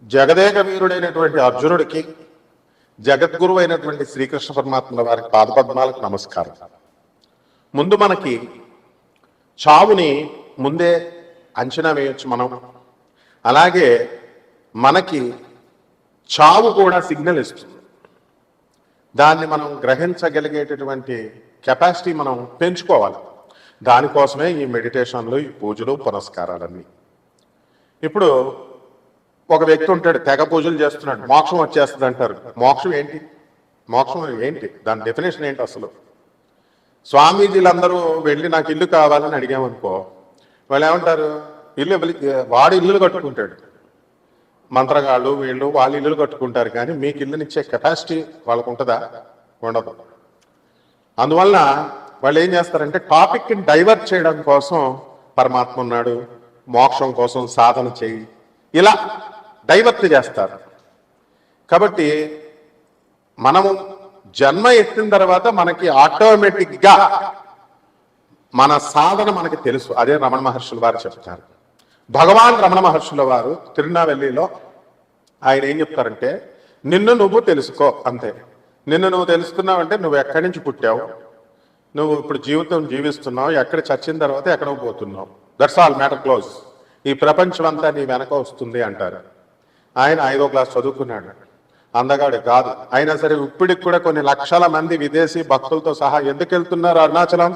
జగదేక వీరుడైనటువంటి అర్జునుడికి జగద్గురువు అయినటువంటి శ్రీకృష్ణ పరమాత్మల వారికి పాదపద్మాలకు నమస్కారం. ముందు మనకి చావుని ముందే అంచనా వేయొచ్చు మనం. అలాగే మనకి చావు కూడా సిగ్నల్ ఇస్తుంది. దాన్ని మనం గ్రహించగలిగేటటువంటి కెపాసిటీ మనం పెంచుకోవాలి. దానికోసమే ఈ మెడిటేషన్లు, ఈ పూజలు, పునస్కారాలన్నీ. ఇప్పుడు ఒక వ్యక్తి ఉంటాడు, తెగ పూజలు చేస్తున్నాడు, మోక్షం వచ్చేస్తుంది అంటారు. మోక్షం ఏంటి? మోక్షం ఏంటి? దాని డెఫినేషన్ ఏంటి అసలు? స్వామీజీలందరూ వెళ్ళి నాకు ఇల్లు కావాలని అడిగామనుకో, వాళ్ళు ఏమంటారు? వాడు ఇల్లులు కట్టుకుంటాడు. మంత్రగాళ్ళు వీళ్ళు వాళ్ళు ఇల్లులు కట్టుకుంటారు, కానీ మీకు ఇల్లునిచ్చే కెపాసిటీ వాళ్ళకు ఉంటుందా? ఉండదు. అందువల్ల వాళ్ళు ఏం చేస్తారంటే టాపిక్ని డైవర్ట్ చేయడం కోసం పరమాత్మ ఉన్నాడు, మోక్షం కోసం సాధన చేయి, ఇలా డైవర్ట్ చేస్తారు. కాబట్టి మనము జన్మ ఎత్తిన తర్వాత మనకి ఆటోమేటిక్గా మన సాధన మనకి తెలుసు. అదే రమణ మహర్షుల వారు చెప్తారు. భగవాన్ రమణ మహర్షుల వారు తిరునావెల్లిలో ఆయన ఏం చెప్తారంటే, నిన్ను నువ్వు తెలుసుకో అంతే. నిన్ను నువ్వు తెలుసుకున్నావంటే నువ్వు ఎక్కడి నుంచి పుట్టావు, నువ్వు ఇప్పుడు జీవితం జీవిస్తున్నావు, ఎక్కడ చచ్చిన తర్వాత ఎక్కడో పోతున్నావు, దట్స్ ఆల్, మ్యాటర్ క్లోజ్. ఈ ప్రపంచం అంతా నీ వెనక వస్తుంది అంటారు. ఆయన 5వ క్లాస్ చదువుకున్నాడు, అందగాడు కాదు. అయినా సరే ఇప్పటికి కూడా కొన్ని లక్షల మంది విదేశీ భక్తులతో సహా ఎందుకు వెళ్తున్నారు అరుణాచలం?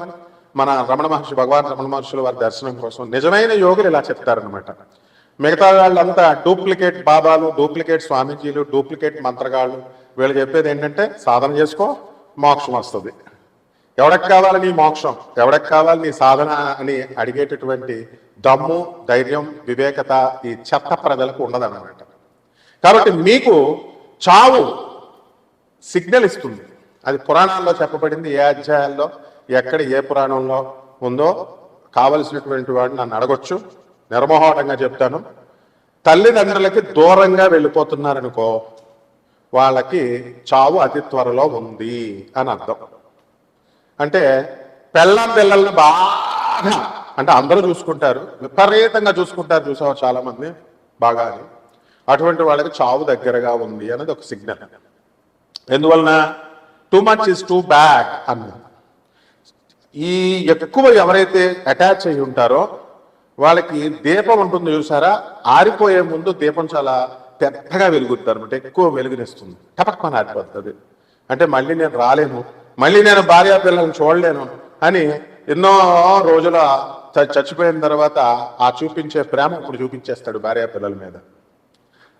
మన రమణ మహర్షి, భగవాన్ రమణ మహర్షుల వారి దర్శనం కోసం. నిజమైన యోగులు ఇలా చెప్తారనమాట. మిగతా వాళ్ళంతా డూప్లికేట్ బాబాలు, డూప్లికేట్ స్వామీజీలు, డూప్లికేట్ మంత్రగాళ్ళు. వీళ్ళు చెప్పేది ఏంటంటే సాధన చేసుకో, మోక్షం వస్తుంది. ఎవరికి కావాలి నీ మోక్షం, ఎవరికి కావాలి నీ సాధన అని అడిగేటటువంటి దమ్ము, ధైర్యం, వివేకత ఈ చెత్త ప్రజలకు ఉండదన్నమాట. కాబట్టి మీకు చావు సిగ్నల్ ఇస్తుంది. అది పురాణాల్లో చెప్పబడింది. ఏ అధ్యాయాల్లో, ఎక్కడ, ఏ పురాణంలో ఉందో కావలసినటువంటి వాడిని నన్ను అడగొచ్చు, నిర్మోహటంగా చెప్తాను. తల్లిదండ్రులకి దూరంగా వెళ్ళిపోతున్నారనుకో, వాళ్ళకి చావు అతి త్వరలో ఉంది అని అర్థం. అంటే పిల్లల్ని బాగా, అంటే అందరూ చూసుకుంటారు, విపరీతంగా చూసుకుంటారు, చూసావు చాలా మంది బాగా. అటువంటి వాళ్ళకి చావు దగ్గరగా ఉంది అనేది ఒక సిగ్నల్. ఎందువలన? Too much is too bad అన్న. ఈ ఎక్కువ ఎవరైతే అటాచ్ అయి ఉంటారో వాళ్ళకి దీపం ఉంటుంది చూసారా, ఆరిపోయే ముందు దీపం చాలా పెద్దగా వెలుగుతారు అనమాట, ఎక్కువ వెలుగునిస్తుంది, టపక్కన ఆరిపోతుంది. అంటే మళ్ళీ నేను రాలేను, మళ్ళీ నేను భార్యా పిల్లల్ని చూడలేను అని ఎన్నో రోజుల చచ్చిపోయిన తర్వాత ఆ చూపించే ప్రేమ ఇప్పుడు చూపించేస్తాడు భార్యా పిల్లల మీద.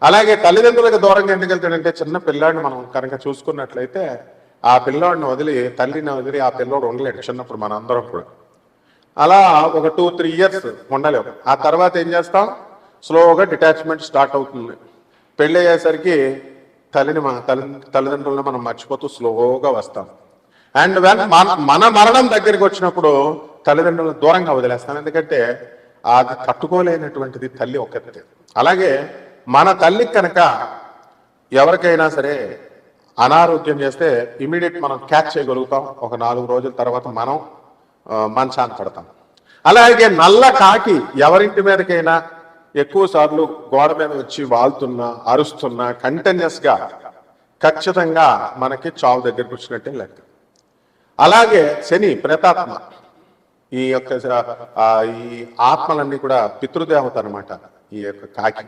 అలాగే తల్లిదండ్రులకు దూరంగా ఎందుకు వెళ్తాడంటే, చిన్న పిల్లాడిని మనం కనుక చూసుకున్నట్లయితే ఆ పిల్లోడిని వదిలి, తల్లిని వదిలి ఆ పిల్లోడు ఉండలేడు చిన్నప్పుడు. మన అందరం కూడా అలా ఒక 2-3 ఇయర్స్ ఉండలేము. ఆ తర్వాత ఏం చేస్తాం? స్లోగా డిటాచ్మెంట్ స్టార్ట్ అవుతుంది. పెళ్ళి అయ్యేసరికి తల్లిదండ్రులను మనం మర్చిపోతూ స్లోగా వస్తాం. అండ్ మన మరణం దగ్గరికి వచ్చినప్పుడు తల్లిదండ్రులను దూరంగా వదిలేస్తాం. ఎందుకంటే అది తట్టుకోలేనటువంటిది తల్లి ఒక్కతే. అలాగే మన తల్లి కనుక ఎవరికైనా సరే అనారోగ్యం చేస్తే ఇమీడియట్ మనం క్యాచ్ చేయగలుగుతాం. ఒక 4 రోజుల తర్వాత మనం మంచాన్ని పడతాం. అలాగే నల్ల కాకి ఎవరింటి మీదకైనా ఎక్కువ సార్లు గోడ మీద వచ్చి వాళ్తున్నా, అరుస్తున్నా, కంటిన్యూస్గా ఖచ్చితంగా మనకి చావు దగ్గరికి వచ్చినట్టే లెక్క. అలాగే శని, ప్రేతాత్మ, ఈ యొక్క ఈ ఆత్మలన్నీ కూడా పితృదేవత అనమాట ఈ యొక్క కాకి.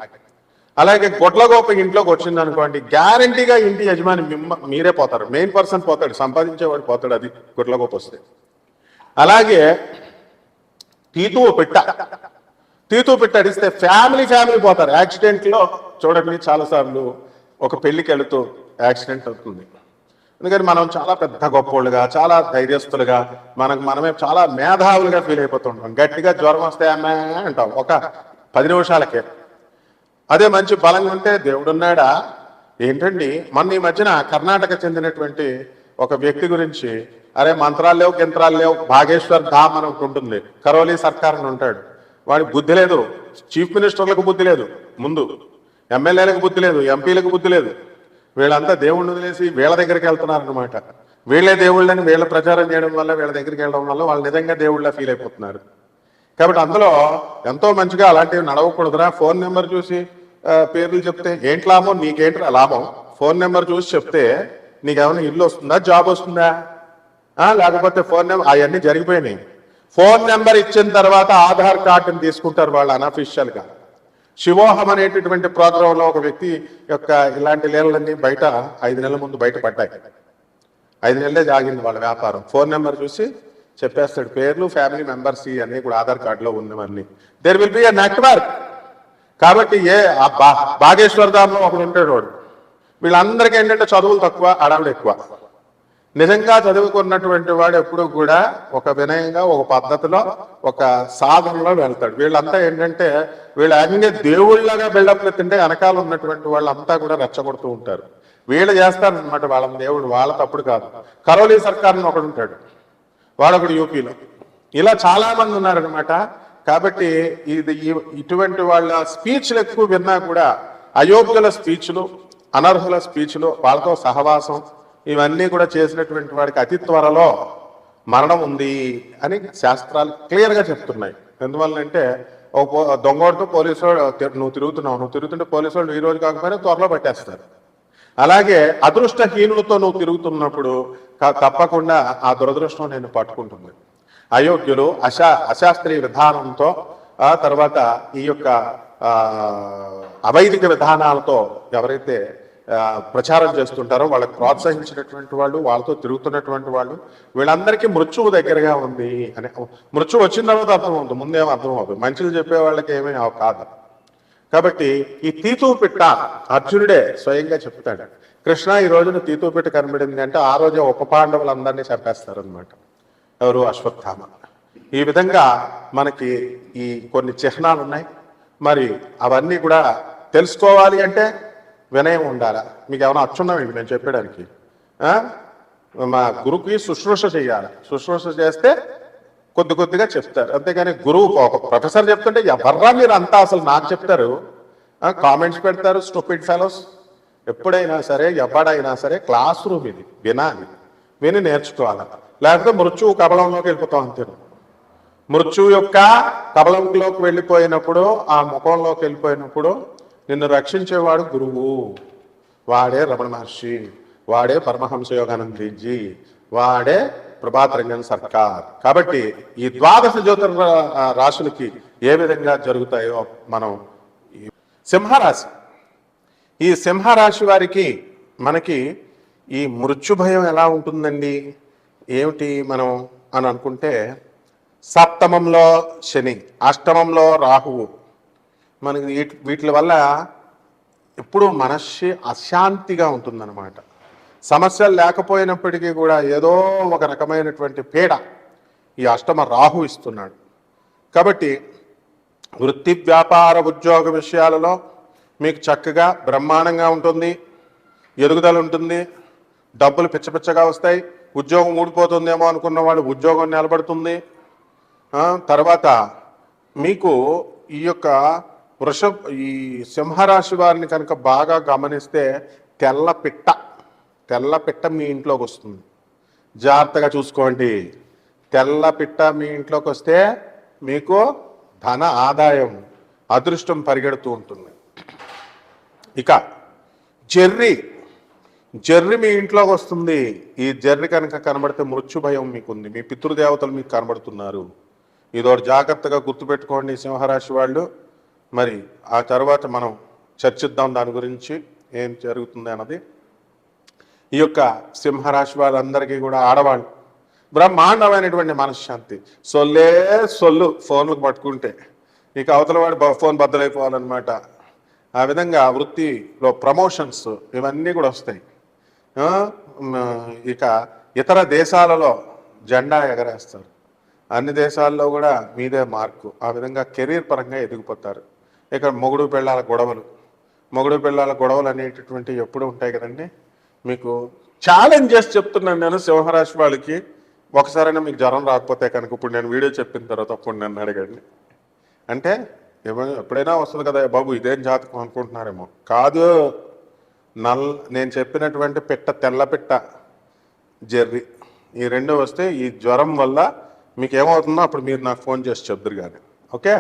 అలాగే గొడ్లగోప ఇంట్లోకి వచ్చింది అనుకోండి, గ్యారంటీగా ఇంటి యజమాని మీరే పోతారు, మెయిన్ పర్సన్ పోతాడు, సంపాదించేవాడు పోతాడు, అది గొడ్లగోప వస్తే. అలాగే తీతువు పెట్ట అడిస్తే ఫ్యామిలీ పోతారు. యాక్సిడెంట్లో చూడండి, చాలాసార్లు ఒక పెళ్లికి వెళుతూ యాక్సిడెంట్ అవుతుంది. ఎందుకని మనం చాలా పెద్ద గొప్పోళ్ళుగా, చాలా ధైర్యస్తులుగా, మనమే చాలా మేధావులుగా ఫీల్ అయిపోతుంటాం. గట్టిగా జ్వరం వస్తే అమ్మే అంటాం ఒక 10 నిమిషాలకే. అదే మంచి బలంగా ఉంటే దేవుడున్నాడా ఏంటండి. మొన్న ఈ మధ్యన కర్ణాటక చెందినటువంటి ఒక వ్యక్తి గురించి, అరే మంత్రాలు లేవు, యంత్రాలు లేవు, భాగేశ్వర్ ధామ్ అని ఒకటి ఉంటుంది, కరోలీ సర్కార్ అని ఉంటాడు. వాడికి బుద్ధి లేదు, చీఫ్ మినిస్టర్లకు బుద్ధి లేదు, ముందు ఎమ్మెల్యేలకు బుద్ధి లేదు, ఎంపీలకు బుద్ధి లేదు. వీళ్ళంతా దేవుణ్ణి వదిలేసి వీళ్ళ దగ్గరికి వెళ్తున్నారనమాట. వీళ్ళే దేవుళ్ళని వీళ్ళ ప్రచారం చేయడం వల్ల, వీళ్ళ దగ్గరికి వెళ్ళడం వల్ల వాళ్ళు నిజంగా దేవుళ్ళ ఫీల్ అయిపోతున్నారు. కాబట్టి అందులో ఎంతో మంచిగా అలాంటివి నడవకూడదురా. ఫోన్ నెంబర్ చూసి పేర్లు చెప్తే ఏంటి లాభం, నీకేంటి లాభం? ఫోన్ నెంబర్ చూసి చెప్తే నీకేమైనా ఇల్లు వస్తుందా, జాబ్ వస్తుందా? లేకపోతే ఫోన్ నెంబర్ అవన్నీ జరిగిపోయినాయి. ఫోన్ నెంబర్ ఇచ్చిన తర్వాత ఆధార్ కార్డుని తీసుకుంటారు వాళ్ళు అనఫిషియల్గా. శివోహం అనేటటువంటి ప్రోగ్రాంలో ఒక వ్యక్తి యొక్క ఇలాంటి లీలలన్నీ బయట 5 నెలల ముందు బయటపడ్డాయి. 5 నెలలే జాగింది వాళ్ళ వ్యాపారం. ఫోన్ నెంబర్ చూసి చెప్పేస్తాడు, పేర్లు, ఫ్యామిలీ మెంబర్స్ అన్నీ కూడా ఆధార్ కార్డులో ఉన్నవన్నీ. There will be a network. కాబట్టి బాగేశ్వర్ ధామ్లో ఒకడు ఉంటాడు వాడు. వీళ్ళందరికీ ఏంటంటే చదువులు తక్కువ, అడవులు ఎక్కువ. నిజంగా చదువుకున్నటువంటి వాడు ఎప్పుడు కూడా ఒక వినయంగా, ఒక పద్ధతిలో, ఒక సాధనలో వెళ్తాడు. వీళ్ళంతా ఏంటంటే వీళ్ళు అన్ని దేవుళ్ళగా బిల్డప్లు తింటే వెనకాల ఉన్నటువంటి వాళ్ళంతా కూడా రెచ్చగొడుతూ ఉంటారు. వీళ్ళు చేస్తారనమాట వాళ్ళని దేవుడు. వాళ్ళ తప్పుడు కాదు. కరోలీ సర్కార్ అని ఒకడు ఉంటాడు, వాడొకడు యూపీలో. ఇలా చాలా మంది ఉన్నారనమాట. కాబట్టి ఇటువంటి వాళ్ళ స్పీచ్లు ఎక్కువ విన్నా కూడా అయోగ్యుల స్పీచ్లు, అనర్హుల స్పీచ్లు, వాళ్ళతో సహవాసం, ఇవన్నీ కూడా చేసినటువంటి వాడికి అతి త్వరలో మరణం ఉంది అని శాస్త్రాలు క్లియర్గా చెప్తున్నాయి. ఎందువల్లంటే దొంగోడితో పోలీసు వాడు నువ్వు తిరుగుతుంటే పోలీసు వాళ్ళు ఈ రోజు కాకపోయినా త్వరలో పట్టేస్తారు. అలాగే అదృష్టహీనులతో నువ్వు తిరుగుతున్నప్పుడు తప్పకుండా ఆ దురదృష్టం నేను పట్టుకుంటుంది. అయోగ్యులు, అశాస్త్రీయ విధానంతో, తర్వాత ఈ యొక్క అవైదిక విధానాలతో ఎవరైతే ప్రచారం చేస్తుంటారో వాళ్ళకి ప్రోత్సహించినటువంటి వాళ్ళు, వాళ్ళతో తిరుగుతున్నటువంటి వాళ్ళు, వీళ్ళందరికీ మృత్యువు దగ్గరగా ఉంది అని. మృత్యువు వచ్చిన తర్వాత అర్థమవుతుంది, ముందేమో అర్థమవుతుంది. మంచిలు చెప్పే వాళ్ళకి ఏమీ కాదు. కాబట్టి ఈ తీతూ పిట్ట అర్జునుడే స్వయంగా చెప్తాడు, కృష్ణ ఈ రోజున తీతూ పిట్ట కనబడింది అంటే ఆ రోజే ఉప పాండవులందరినీ చంపేస్తారనమాట. ఎవరు? అశ్వత్థామ. ఈ విధంగా మనకి ఈ కొన్ని చిహ్నాలు ఉన్నాయి. మరి అవన్నీ కూడా తెలుసుకోవాలి అంటే వినయం ఉండాలా. మీకు ఏమైనా అచ్చున్నాం నేను చెప్పడానికి? మా గురువుకి శుశ్రూష చేయాలి. శుశ్రూష చేస్తే కొద్దిగా చెప్తారు. అంతేగాని గురువు ఒక ప్రొఫెసర్ చెప్తుంటే ఎవర్రా మీరు అంతా అసలు నాకు చెప్తారు, కామెంట్స్ పెడతారు, స్టూపిడ్ ఫెలోస్. ఎప్పుడైనా సరే, ఎవడైనా సరే క్లాస్ రూమ్ ఇది, వినాలి, విని నేర్చుకోవాలి. లేకపోతే మృత్యువు కబలంలోకి వెళ్ళిపోతాం అంతే. మృత్యువు యొక్క కబలంలోకి వెళ్ళిపోయినప్పుడు, ఆ ముఖంలోకి వెళ్ళిపోయినప్పుడు నిన్ను రక్షించేవాడు గురువు. వాడే రమణ మహర్షి, వాడే పరమహంస యోగానందజీ, వాడే ప్రభాత్ రంజన్ సర్కార్. కాబట్టి ఈ ద్వాదశ జ్యోతిర్ రాశులకి ఏ విధంగా జరుగుతాయో మనం, సింహరాశి, ఈ సింహరాశి వారికి మనకి ఈ మృత్యు భయం ఎలా ఉంటుందండి, ఏమిటి మనం అని అనుకుంటే, సప్తమంలో శని, అష్టమంలో రాహువు. మనకి వీటి వల్ల ఎప్పుడూ మనస్సు అశాంతిగా ఉంటుందన్నమాట. సమస్యలు లేకపోయినప్పటికీ కూడా ఏదో ఒక రకమైనటువంటి పీడ ఈ అష్టమ రాహు ఇస్తున్నాడు. కాబట్టి వృత్తి, వ్యాపార, ఉద్యోగ విషయాలలో మీకు చక్కగా బ్రహ్మాండంగా ఉంటుంది, ఎదుగుదల ఉంటుంది, డబ్బులు పిచ్చపిచ్చగా వస్తాయి. ఉద్యోగం ఊడిపోతుందేమో అనుకున్న వాళ్ళు ఉద్యోగం నిలబడుతుంది. తర్వాత మీకు ఈ యొక్క ఈ సింహరాశి వారిని కనుక బాగా గమనిస్తే తెల్ల పిట్ట మీ ఇంట్లోకి వస్తుంది. జాగ్రత్తగా చూసుకోండి. తెల్ల పిట్ట మీ ఇంట్లోకి వస్తే మీకు ధన ఆదాయం, అదృష్టం పరిగెడుతూ ఉంటుంది. ఇక జర్రి మీ ఇంట్లోకి వస్తుంది. ఈ జర్రి కనుక కనబడితే మృత్యు భయం మీకుంది, మీ పితృదేవతలు మీకు కనబడుతున్నారు. ఇదోటి జాగ్రత్తగా గుర్తుపెట్టుకోండి సింహరాశి వాళ్ళు. మరి ఆ తర్వాత మనం చర్చిద్దాం దాని గురించి ఏం జరుగుతుంది అన్నది. ఈ యొక్క సింహరాశి వాళ్ళందరికీ కూడా ఆడవాళ్ళు బ్రహ్మాండమైనటువంటి మనశ్శాంతి. సొల్లు ఫోన్లకు పట్టుకుంటే ఇక అవతల వాడు ఫోన్ బద్దలైపోవాలన్నమాట. ఆ విధంగా వృత్తిలో ప్రమోషన్స్ ఇవన్నీ కూడా వస్తాయి. ఇక ఇతర దేశాలలో జెండా ఎగరేస్తారు. అన్ని దేశాల్లో కూడా మీదే మార్కు. ఆ విధంగా కెరీర్ పరంగా ఎదిగిపోతారు. ఇక మొగుడు పెళ్ళాల గొడవలు అనేటటువంటివి ఎప్పుడు ఉంటాయి కదండి. మీకు ఛాలెంజ్ చేసి చెప్తున్నాను నేను, సింహరాశి వాళ్ళకి ఒకసారైనా మీకు జ్వరం రాకపోతే కనుక ఇప్పుడు నేను వీడియో చెప్పిన తర్వాత అప్పుడు నన్ను అడగండి. అంటే ఎప్పుడైనా వస్తుంది కదా బాబు ఇదేం జాతకం అనుకుంటున్నారేమో. కాదు, నేను చెప్పినటువంటి తెల్ల పిట్ట, జెర్రీ, ఈ రెండు వస్తే ఈ జ్వరం వల్ల మీకు ఏమవుతుందో అప్పుడు మీరు నాకు ఫోన్ చేసి చెప్దురు కానీ. ఓకే.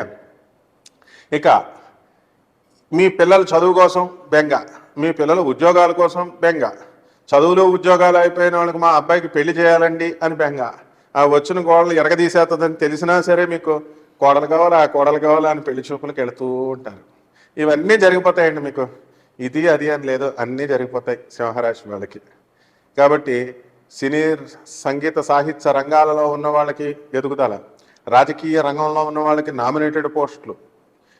ఇక మీ పిల్లల చదువు కోసం బెంగ, మీ పిల్లల ఉద్యోగాల కోసం బెంగ, చదువులు ఉద్యోగాలు అయిపోయిన వాళ్ళకి మా అబ్బాయికి పెళ్లి చేయాలండి అని బెంగ, ఆ వచ్చిన కోడలు ఎరగదీసేస్తుందని తెలిసినా సరే మీకు కోడలు కావాలి, ఆ కోడలు కావాలి అని పెళ్లి చూపులకు వెళుతూ ఉంటారు. ఇవన్నీ జరిగిపోతాయండి మీకు. ఇది అది అని లేదు, అన్నీ జరిగిపోతాయి సింహరాశి వాళ్ళకి. కాబట్టి సినీ సంగీత సాహిత్య రంగాలలో ఉన్న వాళ్ళకి ఎదుగుదల, రాజకీయ రంగంలో ఉన్న వాళ్ళకి నామినేటెడ్ పోస్టులు,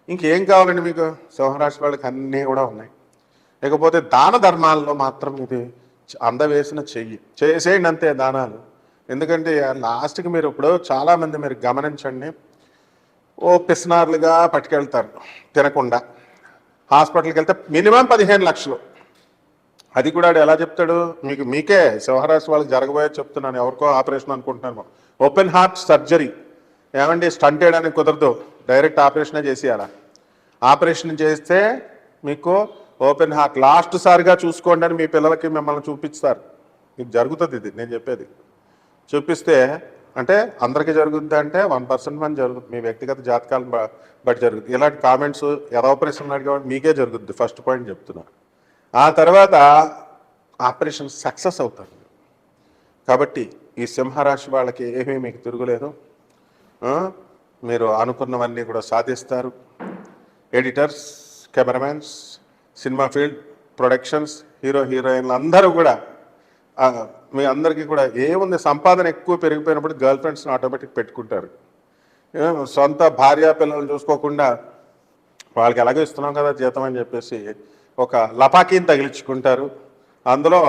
ఇంకేం కావాలండి మీకు? సింహరాశి వాళ్ళకి అన్నీ కూడా ఉన్నాయి. లేకపోతే దాన ధర్మాల్లో మాత్రం ఇది అందవేసిన చెయ్యి చేసేయండి అంతే దానాలు. ఎందుకంటే లాస్ట్కి మీరు ఇప్పుడు చాలామంది మీరు గమనించండి, ఓ పిస్నార్లుగా పట్టుకెళ్తారు తినకుండా. హాస్పిటల్కి వెళ్తే మినిమం 15 లక్షలు. అది కూడా ఎలా చెప్తాడు మీకే సింహరాశి వాళ్ళకి జరగబోయే చెప్తున్నాను, ఎవరికో ఆపరేషన్ అనుకుంటున్నాను. ఓపెన్ హార్ట్ సర్జరీ ఏమండి, స్టంట్ వేయడానికి కుదరదు, డైరెక్ట్ ఆపరేషనే చేసేయాలా. ఆపరేషన్ చేస్తే మీకు ఓపెన్ హార్ట్ లాస్ట్ సారిగా చూసుకోండి అని మీ పిల్లలకి మిమ్మల్ని చూపిస్తారు. మీకు జరుగుతుంది ఇది నేను చెప్పేది. చూపిస్తే అంటే అందరికీ జరుగుద్ది అంటే 1% మంది జరుగుతుంది, మీ వ్యక్తిగత జాతకాలను బట్టి జరుగుతుంది. ఇలాంటి కామెంట్స్ ఎలా ఆపరేషన్ అడిగేవాడు మీకే జరుగుద్ది, ఫస్ట్ పాయింట్ చెప్తున్నా. ఆ తర్వాత ఆపరేషన్ సక్సెస్ అవుతారు. కాబట్టి ఈ సింహరాశి వాళ్ళకి ఏమీ మీకు తిరుగులేదు, మీరు అనుకున్నవన్నీ కూడా సాధిస్తారు. Editors, cameramens, cinema field, productions, hero హీరోయిన్లు అందరూ కూడా మీ అందరికీ కూడా ఏముంది, సంపాదన ఎక్కువ పెరిగిపోయినప్పుడు గర్ల్ ఫ్రెండ్స్ని ఆటోమేటిక్ పెట్టుకుంటారు. సొంత భార్య పిల్లలు చూసుకోకుండా వాళ్ళకి ఎలాగో ఇస్తున్నాం కదా జీతం అని చెప్పేసి ఒక లపాకీని తగిలించుకుంటారు. అందులో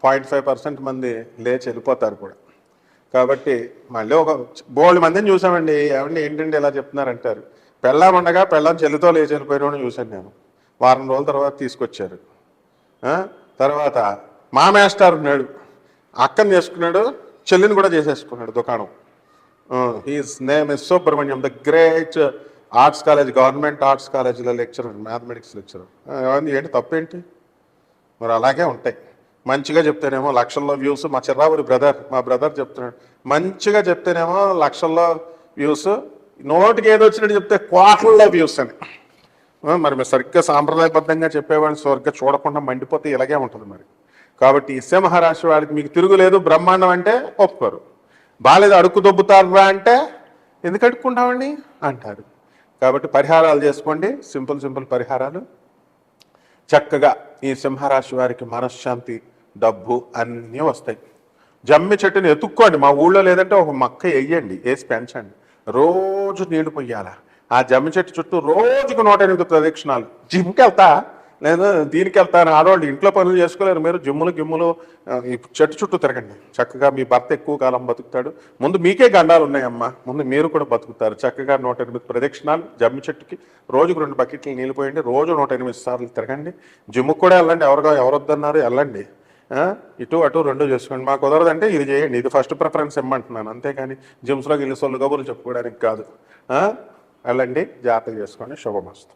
0.5% మంది లేచి వెళ్ళిపోతారు కూడా. కాబట్టి మళ్ళీ ఒక బోల్డ్ మందిని చూసామండి, ఏమండి ఏంటంటే ఇలా చెప్తున్నారంటారు. పెళ్ళాం ఉండగా పెళ్ళాం చెల్లితో లేచి వెళ్ళిపోయిన చూశాను నేను. వారం రోజుల తర్వాత తీసుకొచ్చారు. తర్వాత మా మాస్టర్ ఉన్నాడు, అక్కని చేసుకున్నాడు, చెల్లిని కూడా చేసేసుకున్నాడు దుకాణం. He's name is Subrahmanyam, the great arts college, government arts కాలేజీలో లెక్చరర్, మ్యాథమెటిక్స్ లెక్చరర్. ఏంటి తప్పేంటి? మరి అలాగే ఉంటాయి. మంచిగా చెప్తేనేమో లక్షల్లో వ్యూస్. మా చిర్రావురి మా బ్రదర్ చెప్తున్నాడు, మంచిగా చెప్తేనేమో లక్షల్లో వ్యూస్, నోటికి ఏదో వచ్చినట్టు చెప్తే కోట్లలో వ్యూస్ అని. మరి మీరు సరిగ్గా సాంప్రదాయబద్ధంగా చెప్పేవాడిని సరిగ్గా చూడకుండా మండిపోతే ఇలాగే ఉంటుంది మరి. కాబట్టి ఈ సింహరాశి వాడికి మీకు తిరుగులేదు, బ్రహ్మాండం అంటే ఒప్పుకోరు. బాలేదు అడుక్కు దొబ్బుతారా అంటే ఎందుకు అడుక్కుంటామండి అంటారు. కాబట్టి పరిహారాలు చేసుకోండి, సింపుల్ పరిహారాలు. చక్కగా ఈ సింహరాశి వారికి మనశ్శాంతి, డబ్బు అన్నీ వస్తాయి. జమ్మి చెట్టుని ఎత్తుక్కోండి, మా ఊళ్ళో లేదంటే ఒక మొక్క వేయండి, వేసి పెంచండి, రోజు నీళ్లు పొయ్యాల. ఆ జమ్మి చెట్టు చుట్టూ రోజుకు 108 ప్రదక్షిణాలు. జిమ్కి వెళ్తా లేదా దీనికి వెళ్తాను, ఆడవాళ్ళు ఇంట్లో పనులు చేసుకోలేరు, మీరు గిమ్ములు ఈ చెట్టు చుట్టూ తిరగండి. చక్కగా మీ భర్త ఎక్కువ కాలం బతుకుతాడు. ముందు మీకే గండాలు ఉన్నాయమ్మా, ముందు మీరు కూడా బతుకుతారు. చక్కగా 108 ప్రదక్షిణాలు జమ్మి చెట్టుకి, రోజుకు 2 బకెట్లు నీళ్ళు పోయండి, రోజు 108 సార్లు తిరగండి. జిమ్కి కూడా వెళ్ళండి, ఎవరొద్దన్నారు వెళ్ళండి. ఇటు అటు 2 చేసుకోండి. మాకు కుదరదంటే ఇది చేయండి, ఇది ఫస్ట్ ప్రిఫరెన్స్ ఇమ్మంటున్నాను, అంతేకాని జిమ్స్లోకి వెళ్ళి సొల్లు కబుర్లు చెప్పుకోవడానికి కాదు. వెళ్ళండి, జాగ్రత్తగా చేసుకోండి. శుభమస్తు.